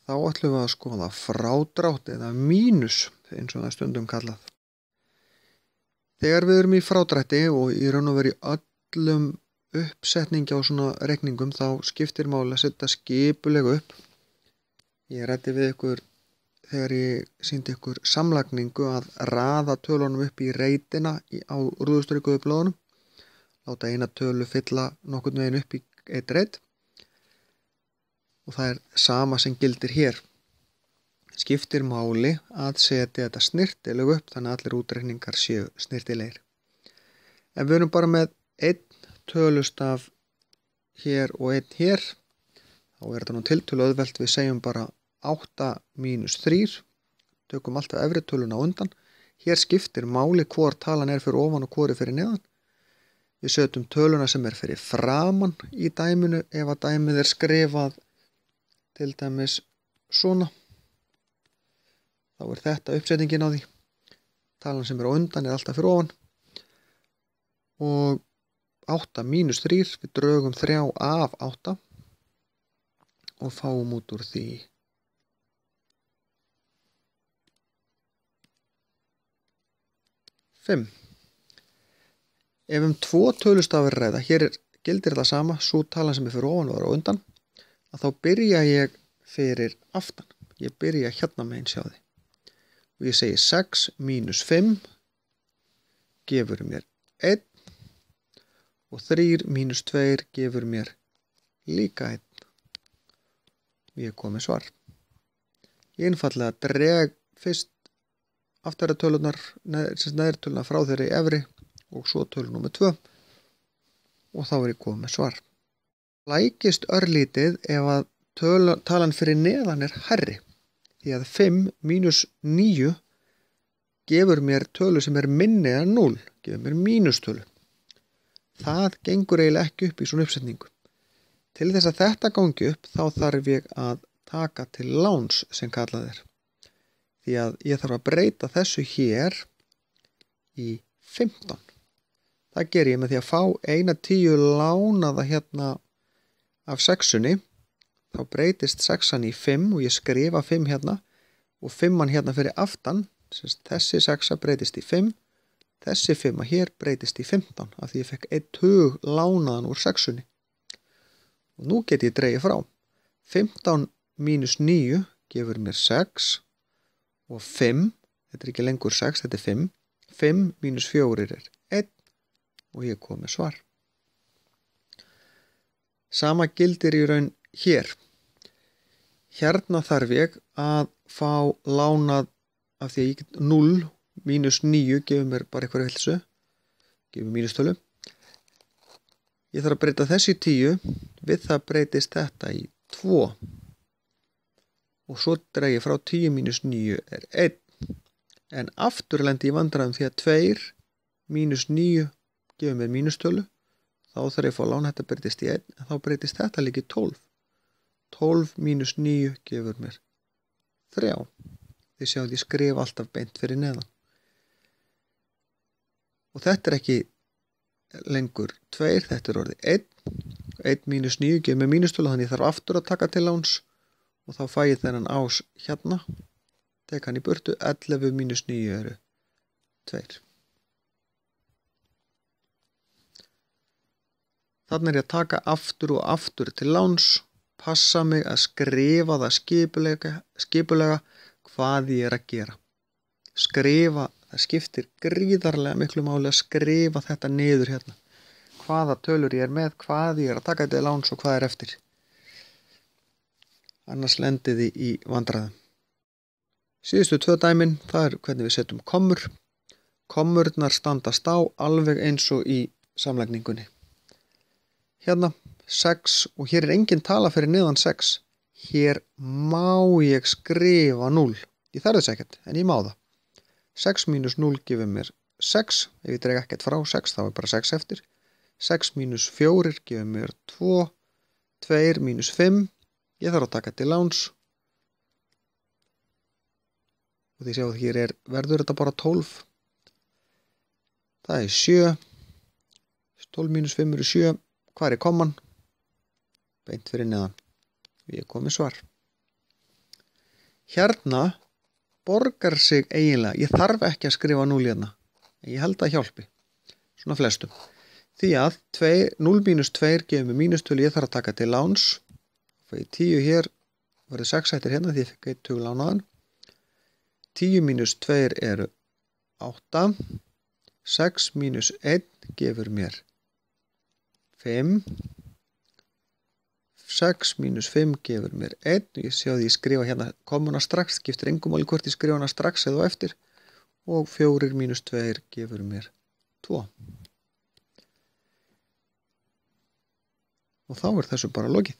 Þá ætlum við að skoða frádrátt eða mínus, eins og það er stundum kallað. Þegar við erum í frádrætti og í raun og veru í öllum uppsetningi á svona reikningum þá skiptir máli að setja skipulega upp. Ég ræddi við ykkur þegar ég sýndi ykkur samlagningu að raða tölunum upp í reitina á rúðustrikuðu blöðunum. Láta eina tölu fylla nokkurn veginn upp í eitt reit. Og það er sama sem gildir hér. Skiptir máli að setja þetta snyrtilega upp þannig að allir útreikningar séu snyrtilegir. Ef við erum bara með einn tölustaf hér og einn hér, þá er þetta nú tiltölu auðvelt. Við segjum bara 8 mínus 3, tökum alltaf efri töluna á undan. Hér skiptir máli hvor talan er fyrir ofan og hvor er fyrir neðan. Við setjum töluna sem er fyrir framan í dæminu ef að dæmið er skrifað til dæmis svona. Þá er þetta uppsetningin á því. Talan sem er á undan er alltaf fyrir ofan. Og 8 mínus 3, við drögum 3 af 8 og fáum út úr því 5. Ef 2 tölustafir ræða, hér gildir það sama, svo talan sem er fyrir ofan var á undan, að þá byrja ég fyrir aftan. Ég byrja hérna megin, sjá því. Og ég segi 6 mínus 5 gefur mér 1 og 3 mínus 2 gefur mér líka 1. Og ég kom með svar. Ég einfallega dreg fyrst aftara tölunar, neðri töluna frá þeirri efri og svo tölu númer 2 og þá er ég komið með svar. Lækist örlítið ef að talan fyrir neðan er hærri. Því að 5 mínus 9 gefur mér tölu sem er minni en 0, gefur mér mínustölu. Það gengur eiginlega ekki upp í svona uppsetningu. Til þess að þetta gangi upp þá þarf ég að taka til láns sem kallað er. Því að ég þarf að breyta þessu hér í 15. Það ger ég með því að fá eina 10 lánaða hérna af 6-unni. Þá breytist 6-an í 5 og ég skrifa 5 hérna og 5-an hérna fyrir aftan. Þessi 6 breytist í 5, þessi 5 hér breytist í 15 af því ég fekk 1 tug lánaðan úr 6-unni. Og nú get ég dregið frá. 15 mínus 9 gefur mér 6 og 5, þetta er ekki lengur 6, þetta er 5. 5 mínus 4 er 1 og ég kom með svar. Sama gildir í raun hér. Hérna þarf ég að fá lánað af því að ég get 0 mínus 9 gefur mér bara eitthvað vilsu, gefur mínustölu. Ég þarf að breyta þessi 10, við það breytist þetta í 2. Og svo dreg ég frá 10 mínus 9 er 1. En aftur lendi ég vandræðum því að 2 mínus 9 gefur mér mínustölu. Þá þarf ég að fá lán, þetta breytist í 1, en þá breytist þetta líka í 12. 12 mínus 9 gefur mér 3. Þið sjáum ég skrifa alltaf beint fyrir neðan. Og þetta er ekki lengur 2, þetta er orðið 1. 1 mínus 9 gefur mér mínustölu, þannig ég þarf aftur að taka til láns og þá fæ ég þennan ás hérna. Tek hann í burtu, 11 mínus 9 eru 2. Þannig er ég að taka aftur og aftur til láns, passa mig að skrifa það skipulega hvað ég er að gera. Skrifa, það skiptir gríðarlega miklu máli að skrifa þetta niður hérna. Hvaða tölur ég er með, hvað ég er að taka til láns og hvað er eftir. Annars lendið þið í vandræðum. Síðustu 2 dæmin, það er hvernig við setjum kommur. Kommurnar standast á alveg eins og í samlagningunni. Hérna 6 og hér er engin tala fyrir neðan 6. Hér má ég skrifa 0. Ég þarf þess ekkert, en ég má það. 6 mínus 0 gefur mér 6. Ef ég dreg ekkert frá 6 þá er bara 6 eftir. 6 mínus 4 gefur mér 2. 2 mínus 5. Ég þarf að taka til láns. Og því sjáu hér verður þetta bara 12. Það er 7. 12 mínus 5 eru 7. Hvað er komman? Beint fyrir neðan. Ég kom með svar. Hérna borgar sig eiginlega, ég þarf ekki að skrifa 0 hérna, en ég held að hjálpi, svona flestum. Því að 0 mínus 2 gefur mig mínustölu, ég þarf að taka til láns, fyrir 10 hér, verður 6 hættir hérna því ég fikk 1 tug lánaðan. 10 mínus 2 eru 8, 6 mínus 1 gefur mér 5, 6 mínus 5 gefur mér 1, og ég sé að ég skrifa hérna komuna strax, skiptir engum máli hvort ég skrifa hana strax eða á eftir, og 4 mínus 2 gefur mér 2. Og þá er þessu bara lokið.